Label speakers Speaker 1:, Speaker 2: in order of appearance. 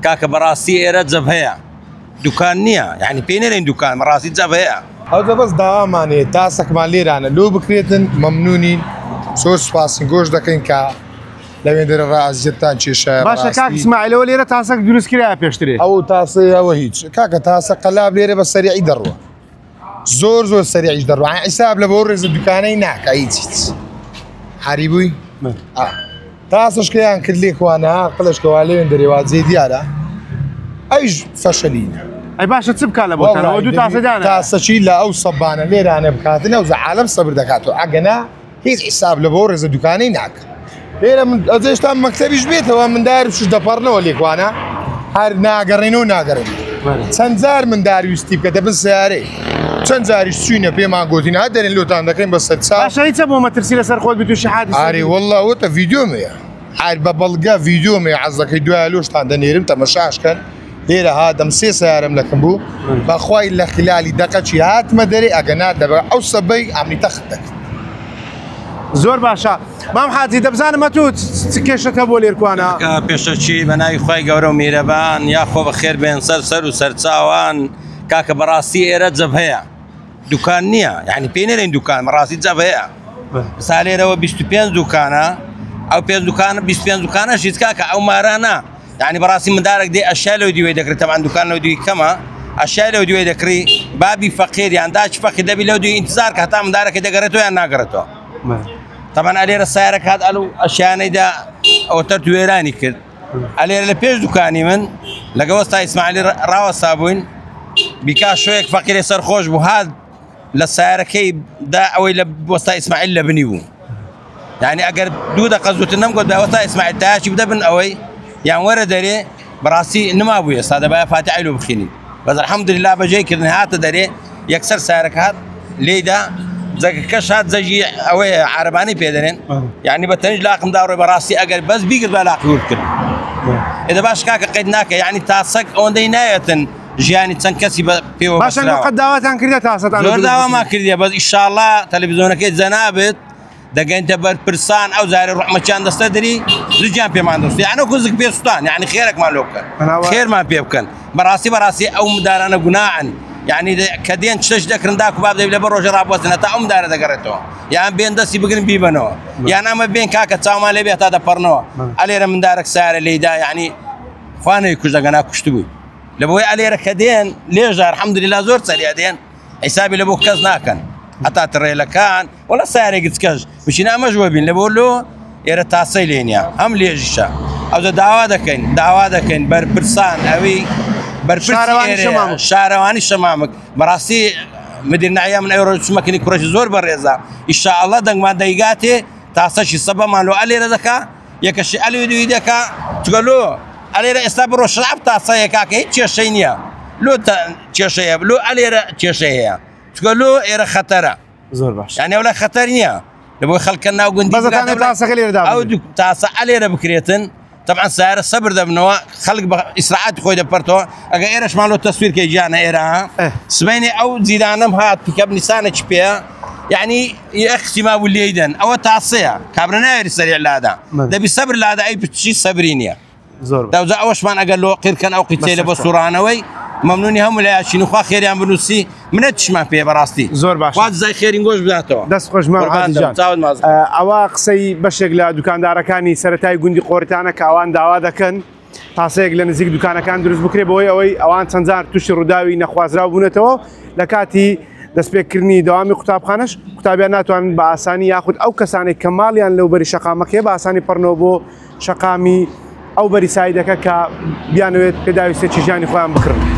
Speaker 1: کاکە بەڕاستی ئێرە جەب هەیە دوکان نییە یعنی پێی نەڵێن دوکان بەڕاستی جەب هەیە
Speaker 2: ئەو دەبەست داوامانێ تاسەکمان لێرانە لۆ بکرێتن مەمنونین زۆر سوپاسین گۆش دەکەین کە لەوێن دەرە ڕازیەتتان کێشە
Speaker 3: باشە کاک ئیسماعیلەوە لێرە تاسەک دروستکرایە پێشترێ
Speaker 2: ئەو تاسە ئەوە هیچ کاکە تاسە قەلاب لێرە بە سەریعی دەڕوە زۆر سەریعیش دەڕوە حیساب لە بۆ ڕێزە دوکانەی ناکە هیچ حاری بووی تاسەشکەیان کرد لێکوانە قڵشکەوا لێوێن دەرێوازێ دیارە ئەیش فەشەلینە
Speaker 3: ئەی باشە چ بکات لە بۆتانەوە دوو تاسەدانە
Speaker 2: تاسەچی لە ئەو سەبانە لێرانە بکاتنە و عالەم سەبر دەکاتەوە ئەگەنا هیچ حیساب لە بۆ ڕێزە دوکانەی ناکە لێرە من ئەجێشتان مەکتەبیش بێتەوە من دارش دەپەڕنەوە لێکوانە هەر ناگەڕێن و ناگەڕێن چەند جار من دارویستی بکە دەبن سیارەی چەند جاریش چوینە پێمان گوتین ها دەرێن لۆتان دەکەین بە سەر چاو
Speaker 3: باشە هیچە بۆ مەترسی لەسەر خۆت بتوشی حادث
Speaker 2: ئاری وەڵڵا وتە ڤیدیۆمەیە هەر بە بەڵگە ڤیدیۆمەیە حەز دەکەی دوای لۆشتان دەنێرم تەمەشاشکەن لێرە هاتم 3 سیارەم لەکەم بوو بەخوای لە خلالی دەقەچی هاتمە دەرێ ئەگەنا دەبە ئەو سەبەی ئەمریتە خدەکە
Speaker 3: زۆر باشە مام حاجی دەبزانم ئەتوو چ کێشەکە بۆ لێرکوانە
Speaker 1: پێشەچی بە ناوی خی گەورە و میرەبان یاخۆ بە خێر بێن سەر و سەرچاوان کاکە بەڕاستی ئێرە جەب هەیە دوکان نییە یعنی پێی نەڵێن دوکان بەڕاستی جەب هەیە سالێرەوە 25 دوکانە ئەو 25 دوکانەش هیچ کاکە ئەو مارانە یعنی بەڕاستی مندارێک دێ ئەشیا لەوە دیوێ دەکرێت تەمان دوکان لەو دوی کەمە ئەشیا لەوە دوێ دەکری بابی فەقیر یان داچ فەقی دەبی لەو دوی ئینتزار کە هەتا مندارەکە دەگەڕێتەوە یان ناگەڕێتەوە طبعا ئەلێرە سیارەکە هات ئەلو ئەشیانەیدا ئەوتەر توێرانی کرد ئەلێرە لە پێش دوکانی من لەگە وەستا ئیسماعیلی ڕاوەسا بووین بیکا شوەیەک فەقیرێ سەرخۆش بوو هات لە سیارەکەی دا ئەوەی لە وەستا ئیسماعیل لە بنی بوو یعنی ئەگەر 2 دقە زووتر نەمگوت بە وەستا ئیسماعیل تایاکی بدە بن ئەوەی یان وەرە دەرێ بەڕاستی نما بوو ئێستا دەبایە فاتحی لۆ بخوێنین بەس الحەمدولله بەجێکردن هاتە دەرێ یەکسەر سیارەکە هات لێیدا جەگەکەش هات جەژی ئەوەی عارەبانی پێ دەرێن یعنی بە تەنیش لاقمدا ڕۆی بەڕاستی ئەگەر بەس بیگرت بە لاقی ور کرد ئێدە باش کاکە قەید ناکە یعنی تاسەک ئەوەندەی نایەتن ژیانی چەند کەسی پێوە
Speaker 3: باشە قەت داواتان کردە تاسەتان
Speaker 1: زۆر داوامان کردیە بەس ئیشاڵڵا تەلەڤیزۆنەکەی جەنابێت دەگەینتە بەرپرسان ئەو زارێ ڕەحمەتیان دەستە دەری زوجیان پێمان دەستی یعنی کوزک پێسوستان یعنی خێرێکمان لۆ بکەن خێرمان پێ بکەن بەڕاستی ئەو مدارانە گوناعن یعنی کە دێن چش دەکردن داکو باب دەبێت لە بە ڕۆژە ڕابوەستن تا ئەو مدارە دەگەڕێتەوە یان بێن دەستی بگرن بیبەنەوە یان ئەمە بێن کاکە چاومان لێ بێت تا دەپەڕنەوە ئەلێرە مندارێک سارە لێیدا یعنی خوانەوەی کوژ دەگەنا کوشت بووی لە بۆی ئەلێرە کە دێن لێژار الحەمدولله زۆر سەریا دێن حیسابی لە بۆ کەس ناکەن هەتا تڕێلەکان وەڵا سارێک کەش بچین ئەمەش وەبین لە بۆ لۆ ئێرە تاسەی لێنە ئەم لێژیشە ئەوە داوا دەکەین بەرپرسان ئەوی شارەوانی شەمامک بەڕاستی مدیرنایە من ئەوڕۆ چمەکنی کوڕەشی زۆر بەڕێزە ئیشاءالله دەنگمان دەیگاتێ تاسەشی سەبەمان لۆ ئەلێرە دەکا یەکەشی ئەلوی دوی دەکا چگە لۆ ئەلێرە ئێستا بڕۆ شەعب تاسەیە کاکە هیچ کێشەی نییە لۆ کێشەیە لۆ ئەلێرە کێشە هەیە چگە لۆ ئێرە خەتەرە
Speaker 3: زۆر باش
Speaker 1: یعنی ئەولا خەتەر نییە لە بۆی خەڵکە ناو گوندی ئەو تاسە ئەلێرە بکرێتن طبعا سیارە سەبر دەبنەوە خەڵک بە ئیسراعەتی خۆی دەپەرتەوە ئەگە ئێرەشمان لۆ تەسویرکەی گیانە ئێرە سبەینێ ئەو جیرانم هات پیکەپ نیسانێکی پێە یعنی ئەخسیما بوو لێیدەن ئەوە تاسەیە کابرا ناوێری سەریع لادا دەبی سەبر لادا ئەی بچی سەبری نییە داوزە ئەوەشمان ئەگەر لۆ قیرکەن ئەو قیچەی لە بە سوڕانەوەی مەمنونی هەموو لایەچین خوا خێریان بنووسی منە تشمان پێ بەڕاستی
Speaker 3: زۆر باش
Speaker 1: وات زای خێرین گۆش بداتەوە
Speaker 3: دەست خۆشمان ئەوە قسەی بەشێک لە دوکاندارەکانی سەرەتای گوندی قۆرتانە کە ئەوان داوا دەکەن تاسەیەک لە نزیک دوکانەکان دروست بکرێ بۆی ئەوەی ئەوان چەندجار تووشی ڕووداوی نەخوازراو بوونێتەوە لە کاتی دەستپێکردنی دەوامی قوتابخانەش قوتابیان ناتوانن بە ئاسانی یاخود ئەو کەسانێک کە ماڵیان لەو بەری شەقامەکەی بە ئاسانی پەڕنەوە بۆ شەقامی ئەو بەری سایدەکە کە بیانوێت پێداویستێکی ژیانی خۆیان بکڕن.